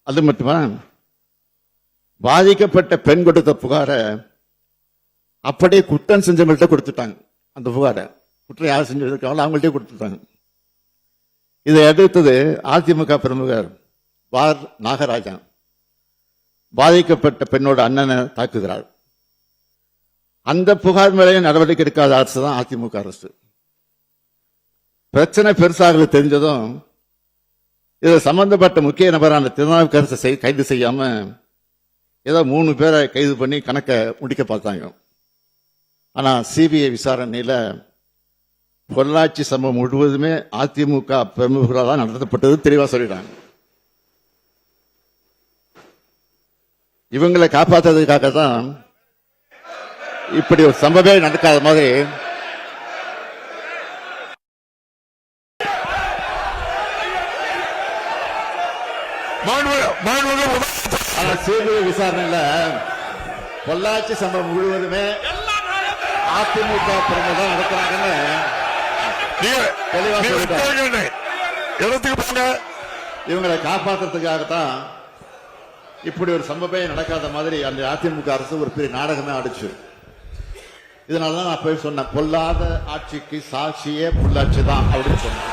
அது மட்டுமா, பாதிக்கப்பட்ட பெண் கொடுத்த புகாரை அப்படியே குற்றம் செஞ்சவங்கள்ட்ட கொடுத்துட்டாங்க. அந்த புகாரை குற்றம் யார் செஞ்சிருக்காங்களோ அவங்கள்ட்டே கொடுத்துட்டாங்க. இதை எதிர்த்தது அதிமுக பிரமுகர் வார் நாகராஜன். பாதிக்கப்பட்ட பெண்ணோட அண்ணனை தாக்குகிறார். அந்த புகார் மேலே நடவடிக்கை எடுக்காத அரசு தான் அதிமுக அரசு. பிரச்சனை பெருசாக தெரிஞ்சதும் இதில் சம்பந்தப்பட்ட முக்கிய நபரான திருநாவுக்கரசை கைது செய்யாம ஏதோ 3 பேரை கைது பண்ணி கணக்கை முடிக்க பார்த்தாங்க. ஆனா சிபிஐ விசாரணையில பொள்ளாச்சி சம்பவம் முழுவதுமே அதிமுக பிரமுகரால் தான் நடத்தப்பட்டது தெளிவா சொல்லிட்டாங்க. இவங்களை காப்பாற்றுறதுக்காக தான் இப்படி ஒரு சம்பவமே நடக்காத மாதிரி சிபிஐ விசாரணையில பொள்ளாச்சி சம்பவம் முழுவதுமே அதிமுக பிரமுகர் தான் நடக்கிறாங்கன்னு தெளிவா சொல்லிட்டாங்க. இவங்களை காப்பாற்றுறதுக்காகத்தான் இப்படி ஒரு சம்பவமே நடக்காத மாதிரி அந்த அதிமுக அரசு ஒரு பெரிய நாடகமே ஆடிச்சு. இதனாலதான் நான் போய் சொன்னேன், பொல்லாத ஆட்சிக்கு சாட்சியே பொள்ளாச்சி தான் அப்படின்னு சொன்னேன்.